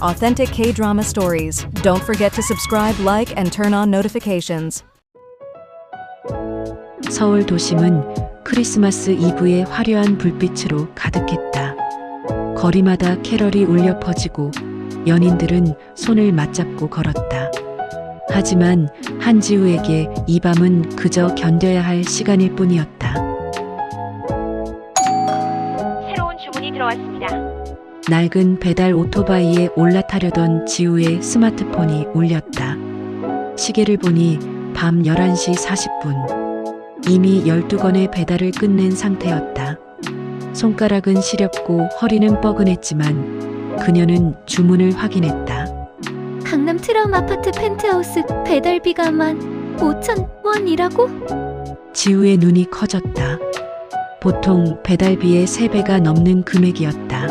authentic K-drama stories. Don't forget to subscribe, like, and turn on notifications. 서울 도심은 크리스마스 이브의 화려한 불빛으로 가득했다. 거리마다 캐럴이 울려 퍼지고 연인들은 손을 맞잡고 걸었다. 하지만 한지우에게 이 밤은 그저 견뎌야 할 시간일 뿐이었다. 새로운 주문이 들어왔습니다. 낡은 배달 오토바이에 올라타려던 지우의 스마트폰이 울렸다. 시계를 보니 밤 11시 40분. 이미 12건의 배달을 끝낸 상태였다. 손가락은 시렵고 허리는 뻐근했지만 그녀는 주문을 확인했다. 강남 트라움 아파트 펜트하우스 배달비가만 5,000원이라고? 지우의 눈이 커졌다. 보통 배달비의 3배가 넘는 금액이었다.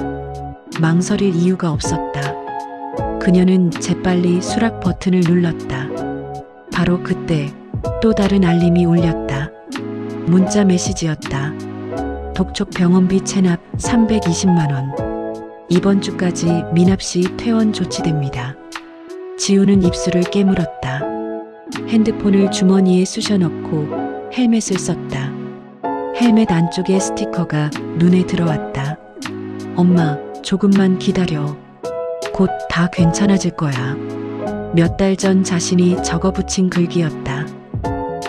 망설일 이유가 없었다. 그녀는 재빨리 수락 버튼을 눌렀다. 바로 그때 또 다른 알림이 울렸다. 문자 메시지였다. 독촉 병원비 체납 320만 원. 이번 주까지 미납 시 퇴원 조치됩니다. 지우는 입술을 깨물었다. 핸드폰을 주머니에 쑤셔넣고 헬멧을 썼다. 헬멧 안쪽에 스티커가 눈에 들어왔다. 엄마, 조금만 기다려. 곧 다 괜찮아질 거야. 몇 달 전 자신이 적어붙인 글귀였다.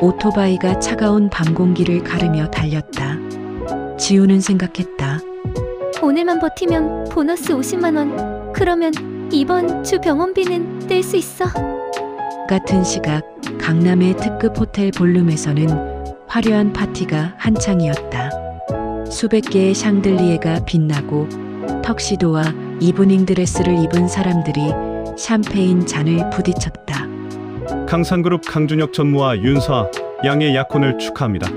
오토바이가 차가운 밤 공기를 가르며 달렸다. 지우는 생각했다. 오늘만 버티면 보너스 50만 원. 그러면 이번 주 병원비는 낼 수 있어. 같은 시각 강남의 특급 호텔 볼룸에서는 화려한 파티가 한창이었다. 수백 개의 샹들리에가 빛나고 턱시도와 이브닝 드레스를 입은 사람들이 샴페인 잔을 부딪혔다. 강산그룹 강준혁 전무와 윤서 양의 약혼을 축하합니다.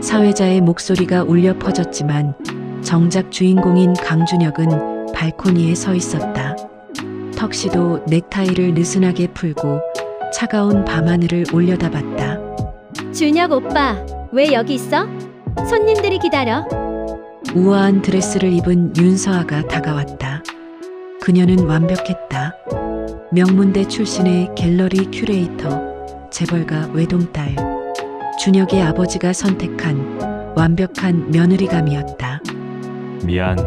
사회자의 목소리가 울려 퍼졌지만 정작 주인공인 강준혁은 발코니에 서 있었다. 턱시도 넥타이를 느슨하게 풀고 차가운 밤하늘을 올려다봤다. 준혁 오빠, 왜 여기 있어? 손님들이 기다려. 우아한 드레스를 입은 윤서아가 다가왔다. 그녀는 완벽했다. 명문대 출신의 갤러리 큐레이터, 재벌가 외동딸. 준혁의 아버지가 선택한 완벽한 며느리감이었다. 미안,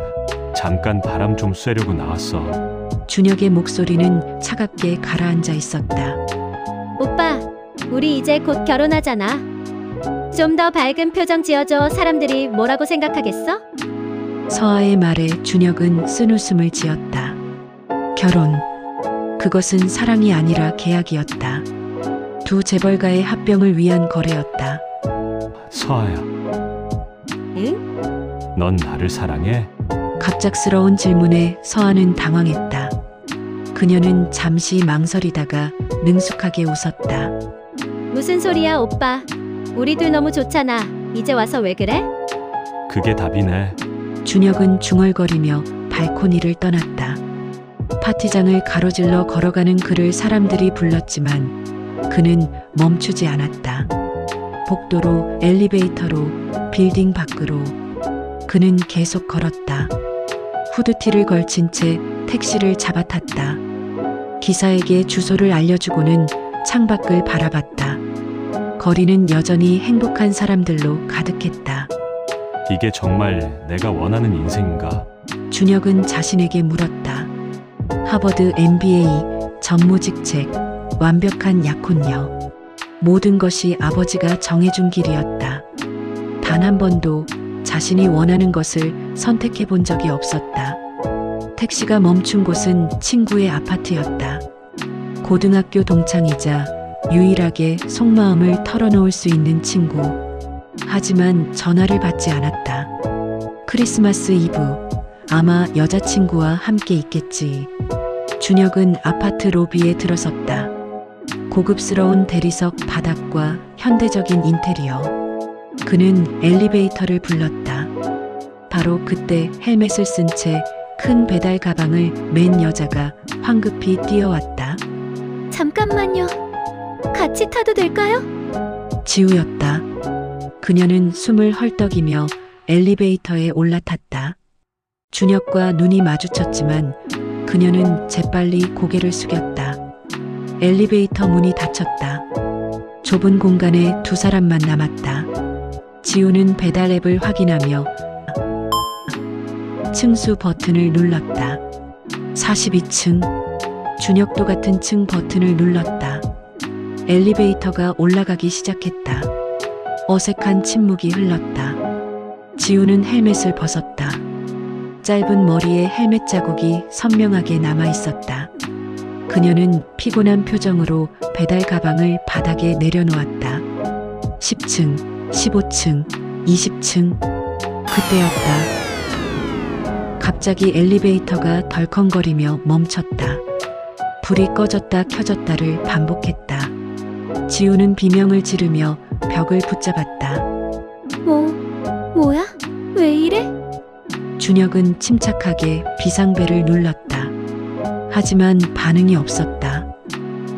잠깐 바람 좀 쐬려고 나왔어. 준혁의 목소리는 차갑게 가라앉아 있었다. 오빠, 우리 이제 곧 결혼하잖아. 좀 더 밝은 표정 지어줘. 사람들이 뭐라고 생각하겠어? 서아의 말에 준혁은 쓴웃음을 지었다. 결혼. 그것은 사랑이 아니라 계약이었다. 두 재벌가의 합병을 위한 거래였다. 서아야, 응? 넌 나를 사랑해? 갑작스러운 질문에 서아는 당황했다. 그녀는 잠시 망설이다가 능숙하게 웃었다. 무슨 소리야, 오빠. 우리 둘 너무 좋잖아. 이제 와서 왜 그래? 그게 답이네. 준혁은 중얼거리며 발코니를 떠났다. 파티장을 가로질러 걸어가는 그를 사람들이 불렀지만 그는 멈추지 않았다. 복도로, 엘리베이터로, 빌딩 밖으로. 그는 계속 걸었다. 후드티를 걸친 채 택시를 잡아탔다. 기사에게 주소를 알려주고는 창밖을 바라봤다. 거리는 여전히 행복한 사람들로 가득했다. 이게 정말 내가 원하는 인생인가? 준혁은 자신에게 물었다. 하버드 MBA, 전무직책, 완벽한 약혼녀. 모든 것이 아버지가 정해준 길이었다. 단 한 번도 자신이 원하는 것을 선택해 본 적이 없었다. 택시가 멈춘 곳은 친구의 아파트였다. 고등학교 동창이자 유일하게 속마음을 털어놓을 수 있는 친구. 하지만 전화를 받지 않았다. 크리스마스 이브. 아마 여자친구와 함께 있겠지. 준혁은 아파트 로비에 들어섰다. 고급스러운 대리석 바닥과 현대적인 인테리어. 그는 엘리베이터를 불렀다. 바로 그때 헬멧을 쓴 채 큰 배달 가방을 맨 여자가 황급히 뛰어왔다. 잠깐만요. 같이 타도 될까요? 지우였다. 그녀는 숨을 헐떡이며 엘리베이터에 올라탔다. 준혁과 눈이 마주쳤지만 그녀는 재빨리 고개를 숙였다. 엘리베이터 문이 닫혔다. 좁은 공간에 두 사람만 남았다. 지우는 배달 앱을 확인하며 층수 버튼을 눌렀다. 42층. 준혁도 같은 층 버튼을 눌렀다. 엘리베이터가 올라가기 시작했다. 어색한 침묵이 흘렀다. 지우는 헬멧을 벗었다. 짧은 머리에 헬멧 자국이 선명하게 남아 있었다. 그녀는 피곤한 표정으로 배달 가방을 바닥에 내려놓았다. 10층, 15층, 20층. 그때였다. 갑자기 엘리베이터가 덜컹거리며 멈췄다. 불이 꺼졌다 켜졌다를 반복했다. 지우는 비명을 지르며 벽을 붙잡았다. 뭐야? 왜 이래? 준혁은 침착하게 비상벨을 눌렀다. 하지만 반응이 없었다.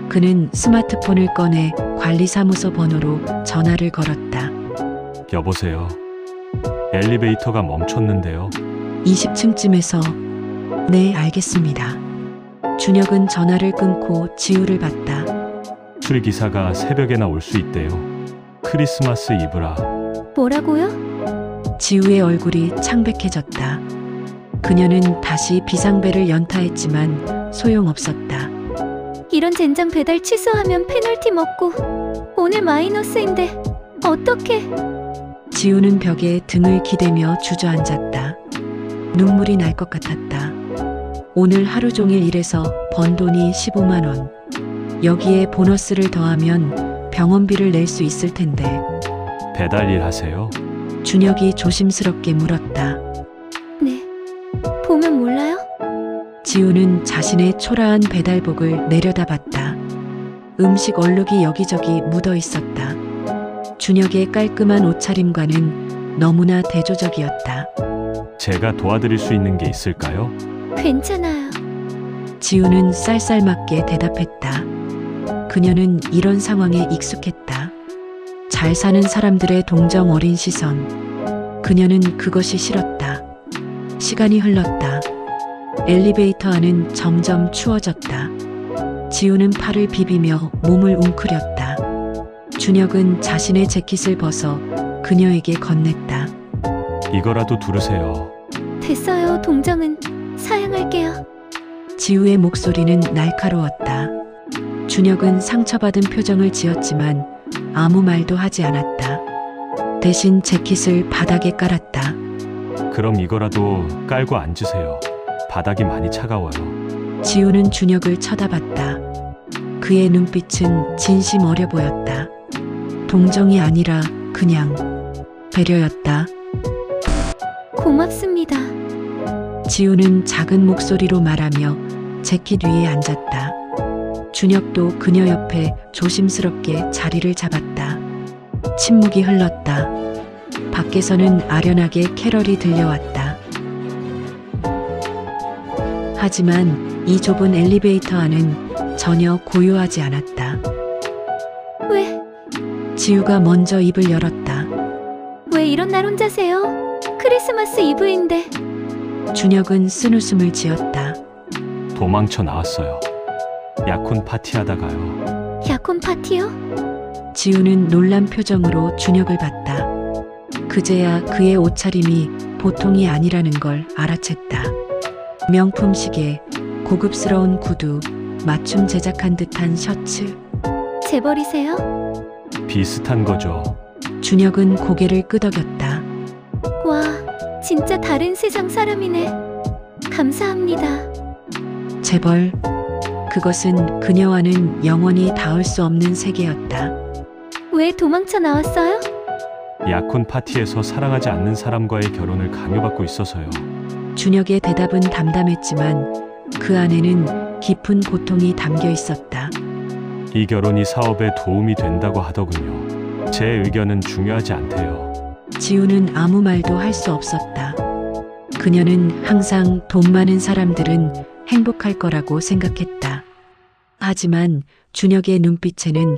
그는 스마트폰을 꺼내 관리사무소 번호로 전화를 걸었다. 여보세요. 엘리베이터가 멈췄는데요. 20층쯤에서 네, 알겠습니다. 준혁은 전화를 끊고 지우를 봤다. 술기사가 새벽에나 올 수 있대요. 크리스마스 이브라. 뭐라고요? 지우의 얼굴이 창백해졌다. 그녀는 다시 비상벨을 연타했지만 소용없었다. 이런 젠장 배달 취소하면 페널티 먹고 오늘 마이너스인데 어떡해? 지우는 벽에 등을 기대며 주저앉았다. 눈물이 날 것 같았다. 오늘 하루 종일 일해서 번 돈이 15만 원. 여기에 보너스를 더하면 병원비를 낼 수 있을 텐데. 배달 일 하세요? 준혁이 조심스럽게 물었다. 네. 보면 몰라요? 지우는 자신의 초라한 배달복을 내려다봤다. 음식 얼룩이 여기저기 묻어 있었다. 준혁의 깔끔한 옷차림과는 너무나 대조적이었다. 제가 도와드릴 수 있는 게 있을까요? 괜찮아요. 지우는 쌀쌀맞게 대답했다. 그녀는 이런 상황에 익숙했다. 잘 사는 사람들의 동정 어린 시선. 그녀는 그것이 싫었다. 시간이 흘렀다. 엘리베이터 안은 점점 추워졌다. 지우는 팔을 비비며 몸을 웅크렸다. 준혁은 자신의 재킷을 벗어 그녀에게 건넸다. 이거라도 두르세요. 됐어요. 동정은 사양할게요. 지우의 목소리는 날카로웠다. 준혁은 상처받은 표정을 지었지만 아무 말도 하지 않았다. 대신 재킷을 바닥에 깔았다. 그럼 이거라도 깔고 앉으세요. 바닥이 많이 차가워요. 지우는 준혁을 쳐다봤다. 그의 눈빛은 진심 어려 보였다. 동정이 아니라 그냥 배려였다. 고맙습니다. 지우는 작은 목소리로 말하며 재킷 위에 앉았다. 준혁도 그녀 옆에 조심스럽게 자리를 잡았다. 침묵이 흘렀다. 밖에서는 아련하게 캐럴이 들려왔다. 하지만 이 좁은 엘리베이터 안은 전혀 고요하지 않았다. 왜 지우가 먼저 입을 열었다. 이런 날 혼자세요? 크리스마스 이브인데. 준혁은 쓴웃음을 지었다. 도망쳐 나왔어요. 약혼 파티하다가요. 약혼 파티요? 지우는 놀란 표정으로 준혁을 봤다. 그제야 그의 옷차림이 보통이 아니라는 걸 알아챘다. 명품 시계, 고급스러운 구두, 맞춤 제작한 듯한 셔츠. 재벌이세요? 비슷한 거죠. 준혁은 고개를 끄덕였다. 와, 진짜 다른 세상 사람이네. 감사합니다. 재벌. 그것은 그녀와는 영원히 닿을 수 없는 세계였다. 왜 도망쳐 나왔어요? 약혼 파티에서 사랑하지 않는 사람과의 결혼을 강요받고 있어서요. 준혁의 대답은 담담했지만 그 안에는 깊은 고통이 담겨 있었다. 이 결혼이 사업에 도움이 된다고 하더군요. 제 의견은 중요하지 않대요. 지우는 아무 말도 할 수 없었다. 그녀는 항상 돈 많은 사람들은 행복할 거라고 생각했다. 하지만 준혁의 눈빛에는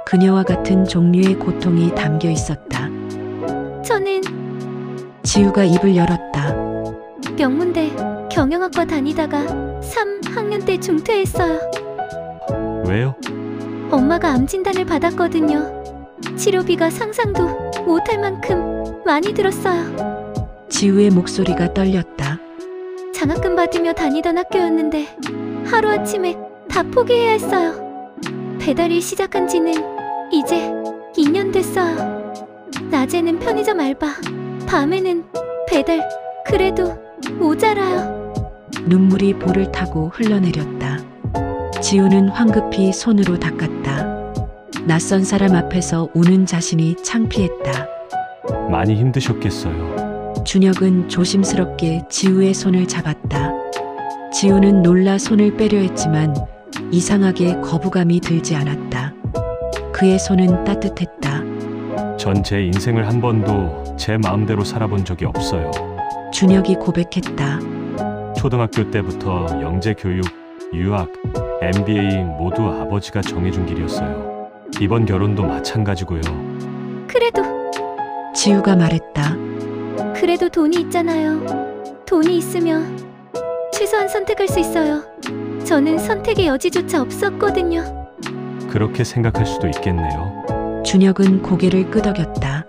그녀와 같은 종류의 고통이 담겨 있었다. 저는 지우가 입을 열었다. 명문대 경영학과 다니다가 3 학년 때 중퇴했어요. 왜요? 엄마가 암 진단을 받았거든요. 치료비가 상상도 못할 만큼 많이 들었어요. 지우의 목소리가 떨렸다. 장학금 받으며 다니던 학교였는데 하루아침에 다 포기해야 했어요. 배달일 시작한 지는 이제 2년 됐어요. 낮에는 편의점 알바, 밤에는 배달. 그래도 모자라요. 눈물이 볼을 타고 흘러내렸다. 지우는 황급히 손으로 닦았다. 낯선 사람 앞에서 우는 자신이 창피했다. 많이 힘드셨겠어요. 준혁은 조심스럽게 지우의 손을 잡았다. 지우는 놀라 손을 빼려 했지만 이상하게 거부감이 들지 않았다. 그의 손은 따뜻했다. 전 제 인생을 한 번도 제 마음대로 살아본 적이 없어요. 준혁이 고백했다. 초등학교 때부터 영재 교육, 유학, MBA 모두 아버지가 정해준 길이었어요. 이번 결혼도 마찬가지고요. 그래도 지우가 말했다. 그래도 돈이 있잖아요. 돈이 있으면 최소한 선택할 수 있어요. 저는 선택의 여지조차 없었거든요. 그렇게 생각할 수도 있겠네요. 준혁은 고개를 끄덕였다.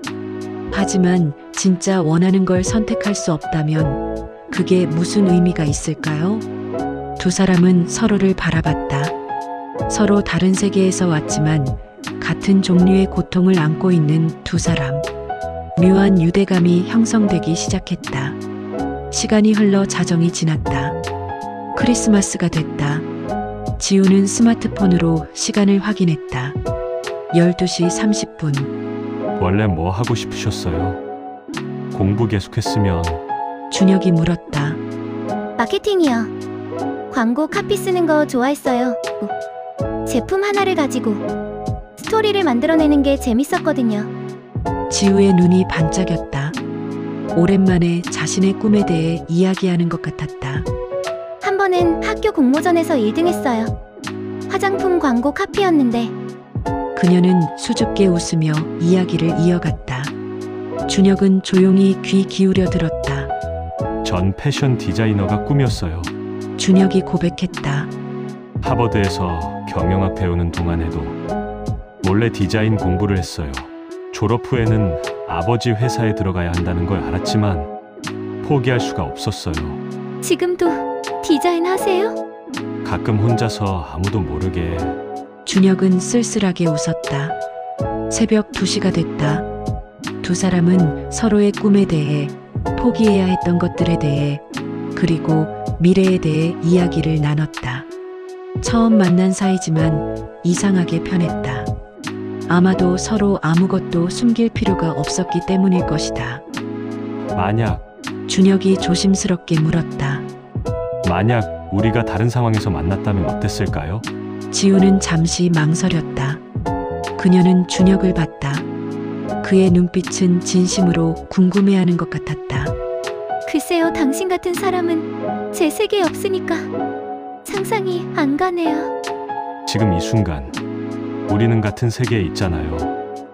하지만 진짜 원하는 걸 선택할 수 없다면 그게 무슨 의미가 있을까요? 두 사람은 서로를 바라봤다. 서로 다른 세계에서 왔지만 같은 종류의 고통을 안고 있는 두 사람. 묘한 유대감이 형성되기 시작했다. 시간이 흘러 자정이 지났다. 크리스마스가 됐다. 지우는 스마트폰으로 시간을 확인했다. 12시 30분. 원래 뭐 하고 싶으셨어요? 공부 계속했으면. 준혁이 물었다. 마케팅이요. 광고 카피 쓰는 거 좋아했어요. 제품 하나를 가지고 스토리를 만들어내는 게 재밌었거든요. 지우의 눈이 반짝였다. 오랜만에 자신의 꿈에 대해 이야기하는 것 같았다. 한 번은 학교 공모전에서 1등 했어요. 화장품 광고 카피였는데. 그녀는 수줍게 웃으며 이야기를 이어갔다. 준혁은 조용히 귀 기울여 들었다. 전 패션 디자이너가 꿈이었어요. 준혁이 고백했다. 하버드에서 경영학 배우는 동안에도 몰래 디자인 공부를 했어요. 졸업 후에는 아버지 회사에 들어가야 한다는 걸 알았지만 포기할 수가 없었어요. 지금도 디자인 하세요? 가끔 혼자서 아무도 모르게. 준혁은 쓸쓸하게 웃었다. 새벽 2시가 됐다. 두 사람은 서로의 꿈에 대해, 포기해야 했던 것들에 대해, 그리고 미래에 대해 이야기를 나눴다. 처음 만난 사이지만 이상하게 편했다. 아마도 서로 아무것도 숨길 필요가 없었기 때문일 것이다. 만약 준혁이 조심스럽게 물었다. 만약 우리가 다른 상황에서 만났다면 어땠을까요? 지우는 잠시 망설였다. 그녀는 준혁을 봤다. 그의 눈빛은 진심으로 궁금해하는 것 같았다. 글쎄요, 당신 같은 사람은 제 세계에 없으니까 상상이 안 가네요. 지금 이 순간 우리는 같은 세계에 있잖아요.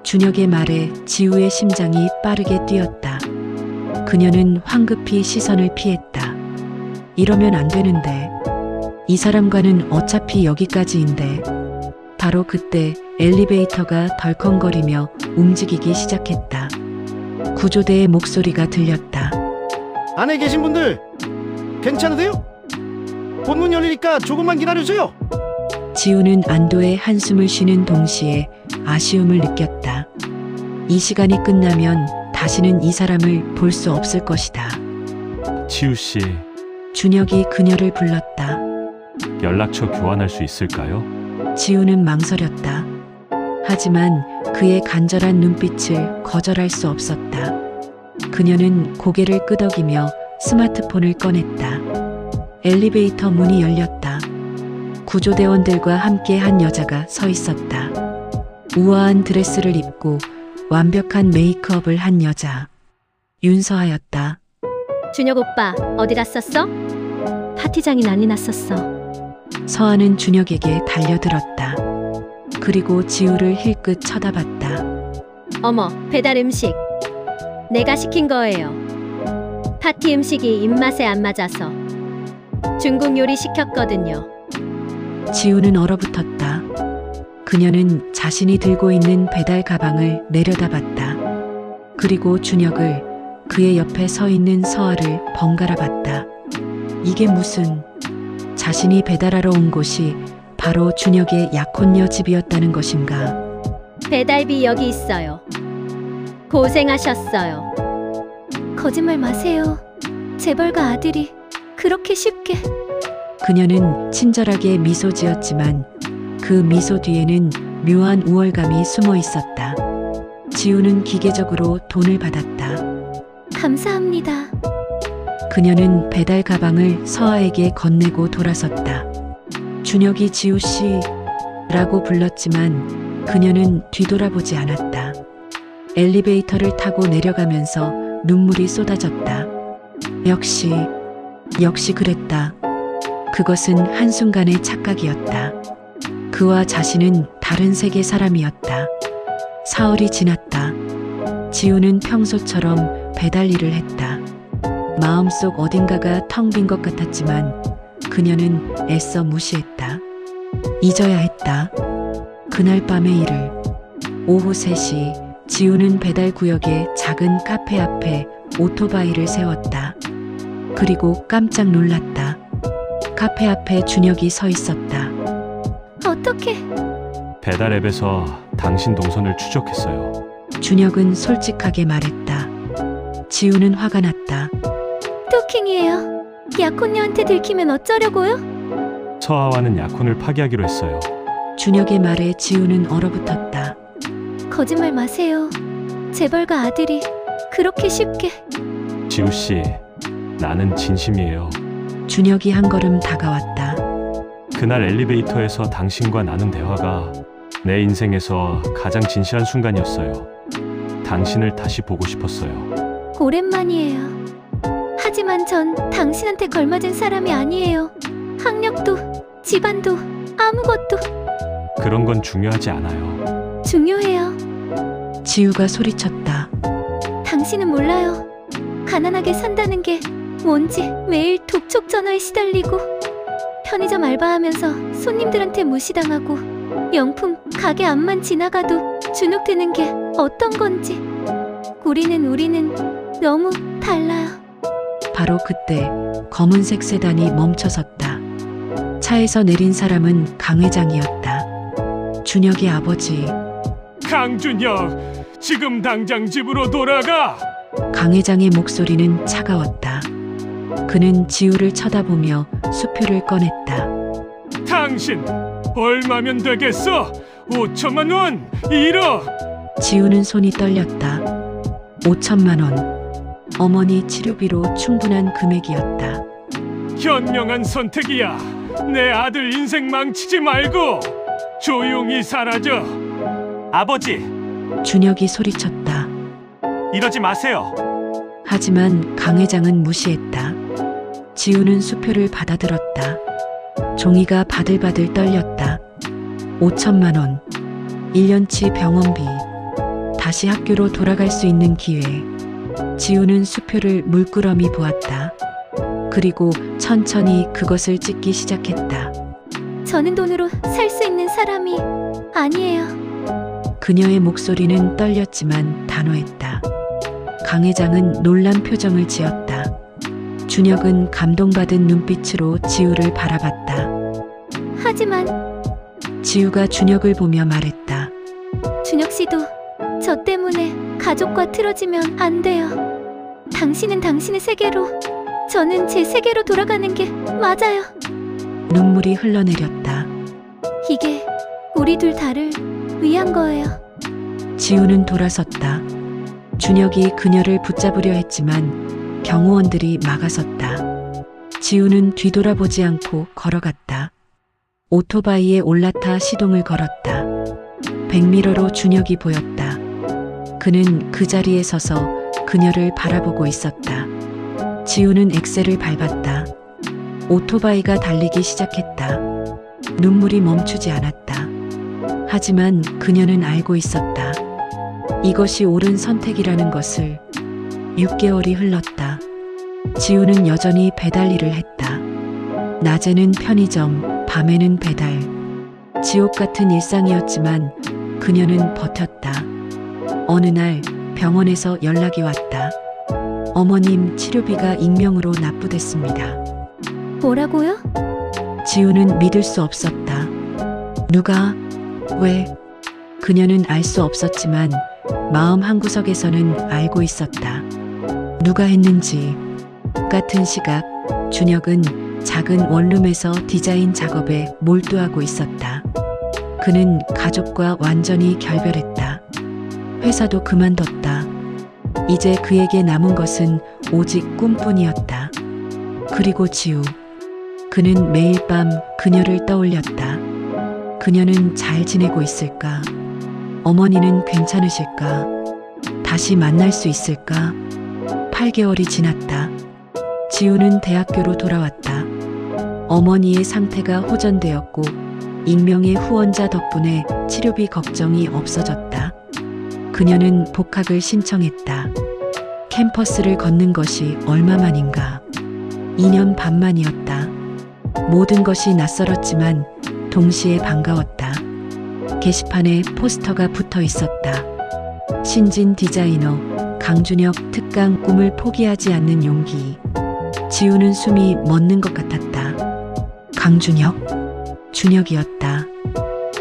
준혁의 말에 지우의 심장이 빠르게 뛰었다. 그녀는 황급히 시선을 피했다. 이러면 안 되는데. 이 사람과는 어차피 여기까지인데. 바로 그때 엘리베이터가 덜컹거리며 움직이기 시작했다. 구조대의 목소리가 들렸다. 안에 계신 분들 괜찮으세요? 본문 열리니까 조금만 기다려줘요. 지우는 안도의 한숨을 쉬는 동시에 아쉬움을 느꼈다. 이 시간이 끝나면 다시는 이 사람을 볼 수 없을 것이다. 지우 씨, 준혁이 그녀를 불렀다. 연락처 교환할 수 있을까요? 지우는 망설였다. 하지만 그의 간절한 눈빛을 거절할 수 없었다. 그녀는 고개를 끄덕이며 스마트폰을 꺼냈다. 엘리베이터 문이 열렸다. 구조대원들과 함께 한 여자가 서 있었다. 우아한 드레스를 입고 완벽한 메이크업을 한 여자. 윤서아였다. 준혁 오빠, 어디 갔었어? 파티장이 난리 났었어. 서아는 준혁에게 달려들었다. 그리고 지우를 힐끗 쳐다봤다. 어머, 배달 음식. 내가 시킨 거예요. 파티 음식이 입맛에 안 맞아서. 중국 요리 시켰거든요. 지우는 얼어붙었다. 그녀는 자신이 들고 있는 배달 가방을 내려다봤다. 그리고 준혁을, 그의 옆에 서 있는 서아를 번갈아 봤다. 이게 무슨, 자신이 배달하러 온 곳이 바로 준혁의 약혼녀 집이었다는 것인가. 배달비 여기 있어요. 고생하셨어요. 거짓말 마세요. 재벌가 아들이 그렇게 쉽게. 그녀는 친절하게 미소 지었지만 그 미소 뒤에는 묘한 우월감이 숨어 있었다. 지우는 기계적으로 돈을 받았다. 감사합니다. 그녀는 배달 가방을 서아에게 건네고 돌아섰다. 준혁이 지우 씨라고 불렀지만 그녀는 뒤돌아보지 않았다. 엘리베이터를 타고 내려가면서 눈물이 쏟아졌다. 역시 그랬다. 그것은 한순간의 착각이었다. 그와 자신은 다른 세계 사람이었다. 사흘이 지났다. 지우는 평소처럼 배달 일을 했다. 마음속 어딘가가 텅 빈 것 같았지만 그녀는 애써 무시했다. 잊어야 했다. 그날 밤의 일을. 오후 3시 지우는 배달 구역의 작은 카페 앞에 오토바이를 세웠다. 그리고 깜짝 놀랐다. 카페 앞에 준혁이 서 있었다. 어떻게? 배달 앱에서 당신 동선을 추적했어요. 준혁은 솔직하게 말했다. 지우는 화가 났다. 토킹이에요. 약혼녀한테 들키면 어쩌려고요? 서아와는 약혼을 파기하기로 했어요. 준혁의 말에 지우는 얼어붙었다. 거짓말 마세요. 재벌가 아들이 그렇게 쉽게. 지우 씨, 나는 진심이에요. 준혁이 한 걸음 다가왔다. 그날 엘리베이터에서 당신과 나눈 대화가 내 인생에서 가장 진실한 순간이었어요. 당신을 다시 보고 싶었어요. 오랜만이에요. 하지만 전 당신한테 걸맞은 사람이 아니에요. 학력도, 집안도, 아무것도. 그런 건 중요하지 않아요. 중요해요. 지우가 소리쳤다. 당신은 몰라요. 가난하게 산다는 게 뭔지. 매일 독촉 전화에 시달리고 편의점 알바하면서 손님들한테 무시당하고 명품 가게 앞만 지나가도 주눅드는 게 어떤 건지. 우리는 너무 달라요. 바로 그때 검은색 세단이 멈춰섰다. 차에서 내린 사람은 강 회장이었다. 준혁의 아버지. 강준혁, 지금 당장 집으로 돌아가! 강 회장의 목소리는 차가웠다. 그는 지우를 쳐다보며 수표를 꺼냈다. 당신, 얼마면 되겠어? 5천만 원! 1억! 지우는 손이 떨렸다. 5천만 원. 어머니 치료비로 충분한 금액이었다. 현명한 선택이야. 내 아들 인생 망치지 말고 조용히 사라져. 아버지, 준혁이 소리쳤다. 이러지 마세요. 하지만 강 회장은 무시했다. 지우는 수표를 받아들었다. 종이가 바들바들 떨렸다. 5천만 원. 1년치 병원비. 다시 학교로 돌아갈 수 있는 기회. 지우는 수표를 물끄러미 보았다. 그리고 천천히 그것을 찍기 시작했다. 저는 돈으로 살 수 있는 사람이 아니에요. 그녀의 목소리는 떨렸지만 단호했다. 강 회장은 놀란 표정을 지었다. 준혁은 감동받은 눈빛으로 지우를 바라봤다. 하지만 지우가 준혁을 보며 말했다. 준혁 씨도 저 때문에 가족과 틀어지면 안 돼요. 당신은 당신의 세계로, 저는 제 세계로 돌아가는 게 맞아요. 눈물이 흘러내렸다. 이게 우리 둘 다를 위한 거예요. 지우는 돌아섰다. 준혁이 그녀를 붙잡으려 했지만 경호원들이 막아섰다. 지우는 뒤돌아보지 않고 걸어갔다. 오토바이에 올라타 시동을 걸었다. 백미러로 준혁이 보였다. 그는 그 자리에 서서 그녀를 바라보고 있었다. 지우는 엑셀을 밟았다. 오토바이가 달리기 시작했다. 눈물이 멈추지 않았다. 하지만 그녀는 알고 있었다. 이것이 옳은 선택이라는 것을. 6개월이 흘렀다. 지우는 여전히 배달 일을 했다. 낮에는 편의점, 밤에는 배달. 지옥 같은 일상이었지만 그녀는 버텼다. 어느 날 병원에서 연락이 왔다. 어머님 치료비가 익명으로 납부됐습니다. 뭐라고요? 지우는 믿을 수 없었다. 누가? 왜? 그녀는 알 수 없었지만 마음 한구석에서는 알고 있었다. 누가 했는지. 같은 시각 준혁은 작은 원룸에서 디자인 작업에 몰두하고 있었다. 그는 가족과 완전히 결별했다. 회사도 그만뒀다. 이제 그에게 남은 것은 오직 꿈뿐이었다. 그리고 지우. 그는 매일 밤 그녀를 떠올렸다. 그녀는 잘 지내고 있을까? 어머니는 괜찮으실까? 다시 만날 수 있을까? 8개월이 지났다. 지우는 대학교로 돌아왔다. 어머니의 상태가 호전되었고 익명의 후원자 덕분에 치료비 걱정이 없어졌다. 그녀는 복학을 신청했다. 캠퍼스를 걷는 것이 얼마만인가? 2년 반 만이었다. 모든 것이 낯설었지만 동시에 반가웠다. 게시판에 포스터가 붙어 있었다. 신진 디자이너 강준혁 특강 꿈을 포기하지 않는 용기. 지우는 숨이 멎는 것 같았다. 강준혁? 준혁이었다.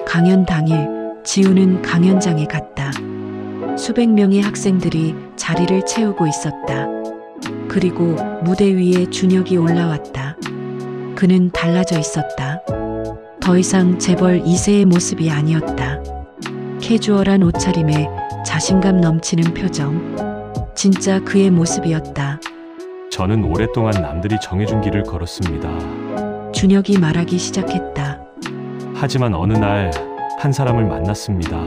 강연 당일 지우는 강연장에 갔다. 수백 명의 학생들이 자리를 채우고 있었다. 그리고 무대 위에 준혁이 올라왔다. 그는 달라져 있었다. 더 이상 재벌 2세의 모습이 아니었다. 캐주얼한 옷차림에 자신감 넘치는 표정. 진짜 그의 모습이었다. 저는 오랫동안 남들이 정해준 길을 걸었습니다. 준혁이 말하기 시작했다. 하지만 어느 날 한 사람을 만났습니다.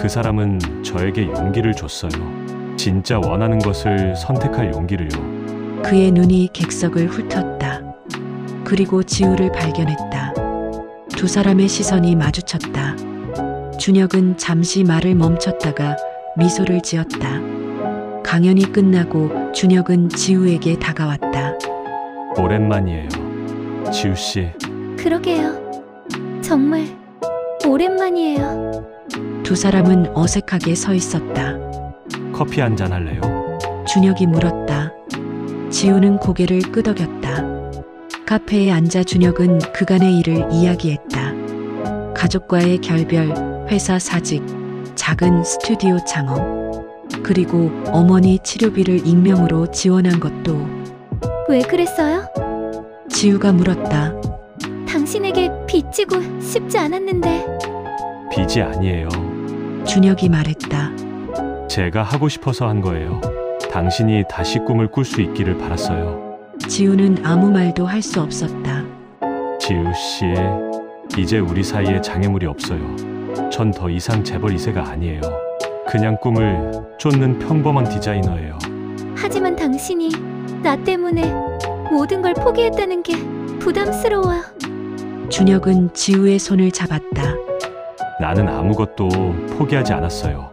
그 사람은 저에게 용기를 줬어요. 진짜 원하는 것을 선택할 용기를요. 그의 눈이 객석을 훑었다. 그리고 지우를 발견했다. 두 사람의 시선이 마주쳤다. 준혁은 잠시 말을 멈췄다가 미소를 지었다. 강연이 끝나고 준혁은 지우에게 다가왔다. 오랜만이에요. 지우 씨. 그러게요. 정말 오랜만이에요. 두 사람은 어색하게 서 있었다. 커피 한잔 할래요? 준혁이 물었다. 지우는 고개를 끄덕였다. 카페에 앉아 준혁은 그간의 일을 이야기했다. 가족과의 결별, 회사 사직, 작은 스튜디오 창업, 그리고 어머니 치료비를 익명으로 지원한 것도. 왜 그랬어요? 지우가 물었다. 당신에게 빚지고 싶지 않았는데. 빚이 아니에요. 준혁이 말했다. 제가 하고 싶어서 한 거예요. 당신이 다시 꿈을 꿀 수 있기를 바랐어요. 지우는 아무 말도 할 수 없었다. 지우 씨, 이제 우리 사이에 장애물이 없어요. 전 더 이상 재벌 2세가 아니에요. 그냥 꿈을 쫓는 평범한 디자이너예요. 하지만 당신이 나 때문에 모든 걸 포기했다는 게 부담스러워요. 준혁은 지우의 손을 잡았다. 나는 아무것도 포기하지 않았어요.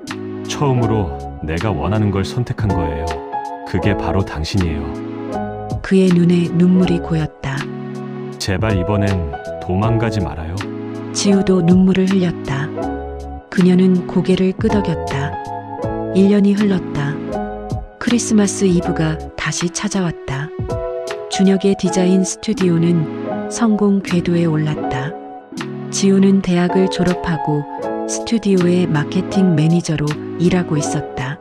처음으로 내가 원하는 걸 선택한 거예요. 그게 바로 당신이에요. 그의 눈에 눈물이 고였다. 제발 이번엔 도망가지 말아요. 지우도 눈물을 흘렸다. 그녀는 고개를 끄덕였다. 1년이 흘렀다. 크리스마스 이브가 다시 찾아왔다. 준혁의 디자인 스튜디오는 성공 궤도에 올랐다. 지우는 대학을 졸업하고 스튜디오의 마케팅 매니저로 일하고 있었다.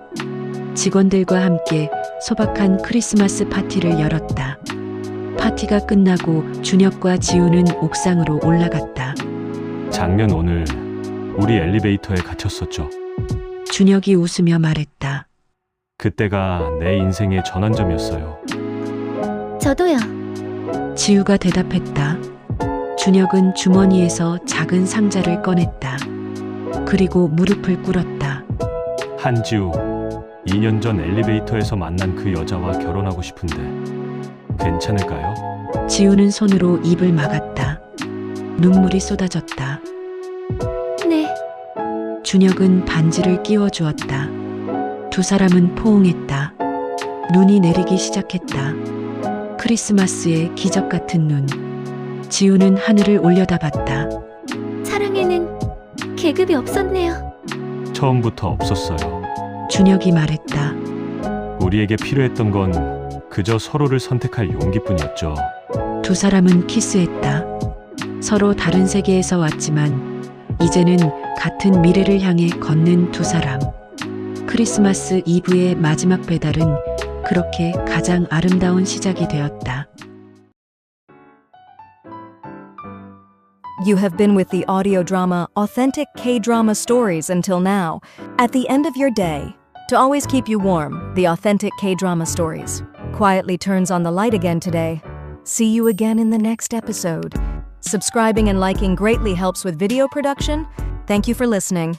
직원들과 함께 소박한 크리스마스 파티를 열었다. 파티가 끝나고 준혁과 지우는 옥상으로 올라갔다. 작년 오늘 우리 엘리베이터에 갇혔었죠. 준혁이 웃으며 말했다. 그때가 내 인생의 전환점이었어요. 저도요. 지우가 대답했다. 준혁은 주머니에서 작은 상자를 꺼냈다. 그리고 무릎을 꿇었다. 한지우, 2년 전 엘리베이터에서 만난 그 여자와 결혼하고 싶은데 괜찮을까요? 지우는 손으로 입을 막았다. 눈물이 쏟아졌다. 네. 준혁은 반지를 끼워주었다. 두 사람은 포옹했다. 눈이 내리기 시작했다. 크리스마스의 기적 같은 눈. 지우는 하늘을 올려다봤다. 사랑에는 계급이 없었네요. 처음부터 없었어요. 준혁이 말했다. 우리에게 필요했던 건 그저 서로를 선택할 용기뿐이었죠. 두 사람은 키스했다. 서로 다른 세계에서 왔지만 이제는 같은 미래를 향해 걷는 두 사람. 크리스마스 이브의 마지막 배달은 그렇게 가장 아름다운 시작이 되었다. You have been with the audio drama Authentic K-Drama Stories until now. At the end of your day, to always keep you warm, the Authentic K-Drama Stories quietly turns on the light again today. See you again in the next episode. Subscribing and liking greatly helps with video production. Thank you for listening.